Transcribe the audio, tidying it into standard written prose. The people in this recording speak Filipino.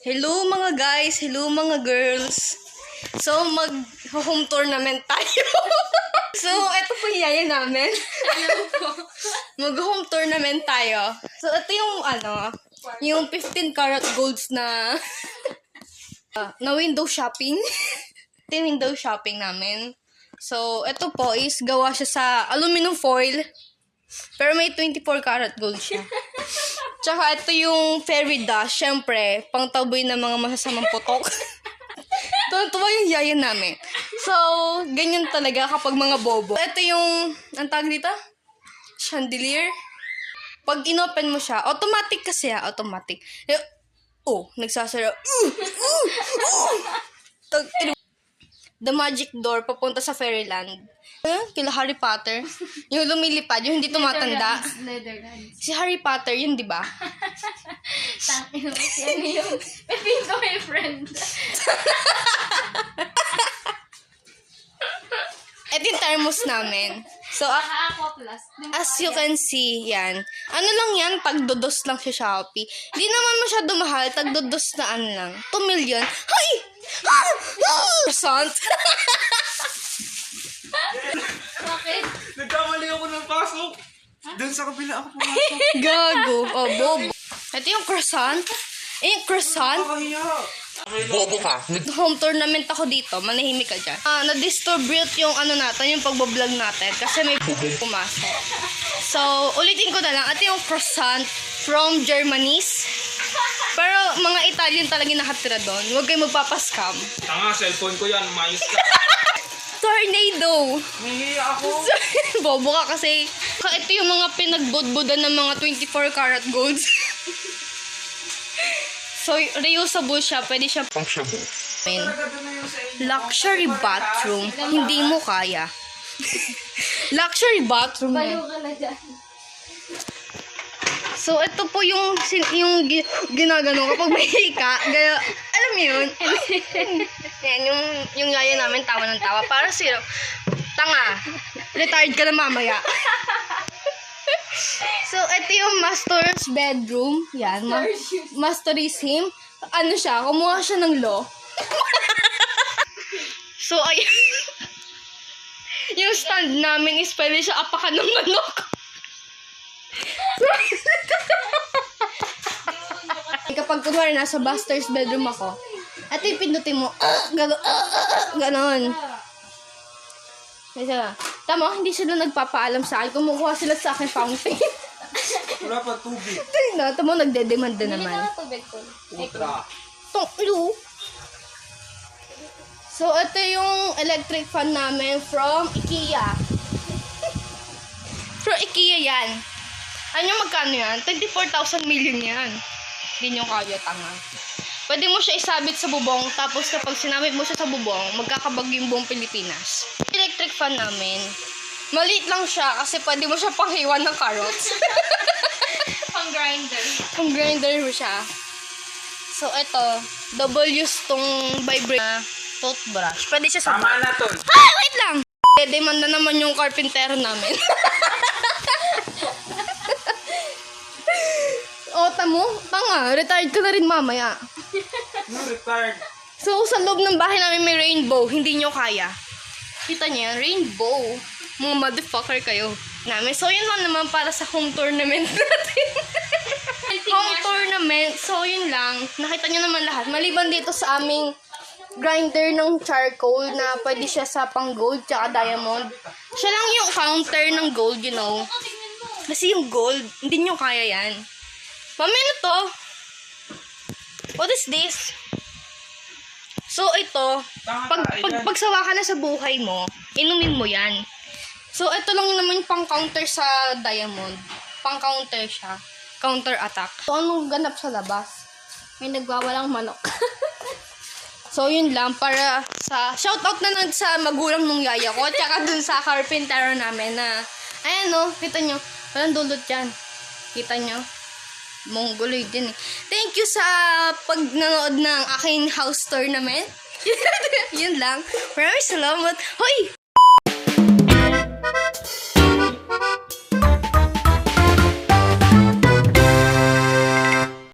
Hello mga guys, hello mga girls. So mag-home tournament tayo. So ito po yung yaya namin. Mag-home tournament tayo. So ito yung yung 15 karat golds na na window shopping. Ito yung window shopping namin. So ito po is gawa siya sa aluminum foil. Pero may 24 karat gold siya. Tsaka ito yung fairy dust. Siyempre, pangtaboy ng mga masasamang putok. Tuwa yung yaya namin. So, ganyan talaga kapag mga bobo. Ito yung, ang tawag dito? Chandelier. Pag inopen mo siya, automatic kasi automatic. Nagsasara. The magic door papunta sa fairyland. Kila Harry Potter. Yung lumilipad, yung hindi tumatanda. Netherlands. Si Harry Potter, yun, di ba? Tangin mo, yan yung pipin ko my friend. Ito yung thermos namin. So, Ako plus. as you can see, yan. Ano lang yan, tagdodos lang sa Shopee. Di naman masyado mahal, tagdodos na lang. 2 million. Hay! Percent. Bakit? Nagkamali ako ng pasok. Doon sa kabila ako pumasok. Gago. Bobo. Ito yung croissant. Yung croissant. Kakahiya. Bobo ka. Home tournament ako dito. Manahimik ka dyan. Na-distribute yung natin, yung pagbablog natin. Kasi may pumasok. So, ulitin ko na lang. Ito yung croissant from Germany's. Pero mga Italian talaga nakatira doon. Huwag kayo magpapaskam. Tanga, cellphone ko yan. Mayos ka. Tornado! Nahihiya ako. Bobo ka kasi. Ito yung mga pinagbudbudan ng mga 24 karat golds. So, reusable siya. Pwede siya pang shabu. Luxury bathroom. Hindi mo kaya. Luxury bathroom. Baliw ka na dyan. So, ito po yung ginagano kapag may hika. Gaya, alam mo yun? Yan, yung yaya namin tawa ng tawa. Para sila, tanga, retired ka na mamaya. So, ito yung master's bedroom. Yan, masterism. Ano siya, kumuha siya ng law. So, ayun. Yung stand namin is pwede siya apakan ng manok. Kapag kunwari nasa master's bedroom ako, at yung pindutin mo, ganon. Tama, hindi sila nagpapaalam sa akin. Kumukuha sila sa akin fountain. Wala pa tubig. Tingnan, tama, nagdedemand na Hindi naman. na tubig ko. Ultra. So, ito yung electric fan namin from IKEA. From IKEA yan. Ano magkano yan? 24,000 million yan. Hindi nyo kaya, tanga. Pwede mo siya isabit sa bubong, tapos kapag sinabit mo siya sa bubong, magkakabag yung buong Pilipinas. Electric fan namin. Maliit lang siya kasi pwede mo siya panghiwan ng carrots. Pang grinder. Pang grinder mo siya. So, ito, double use tong vibrate toothbrush. Pwede siya sa Tama na, tol. Wait lang! Demand na naman yung carpentero namin. Tamo, tanga, retired ka na rin mamaya. No, retired. So, sa loob ng bahay namin may rainbow, hindi nyo kaya. Kita niyo yan, rainbow. Mga motherfucker kayo. So, yun lang naman para sa home tournament natin. Home tournament, so yun lang. Nakita nyo naman lahat. Maliban dito sa aming grinder ng charcoal na pwede siya sa pang gold tsaka diamond. Siya lang yung counter ng gold, you know. Kasi yung gold, hindi nyo kaya yan. Mami, ano to? What is this? So, ito, pagsawa ka na sa buhay mo, inumin mo yan. So, ito lang naman yung pang-counter sa diamond. Pang-counter siya. Counter attack. So, anong ganap sa labas? May nagwawalang manok. So, yun lang. Para sa... Shoutout na lang sa magulang nung yaya ko. Tsaka dun sa carpentero namin na... Ayan, no? Kita nyo. Walang dulot yan. Kita nyo? Mongoloid din eh. Thank you sa pagnanood ng aking house tournament. Yun lang. Maraming salamat. Hoy!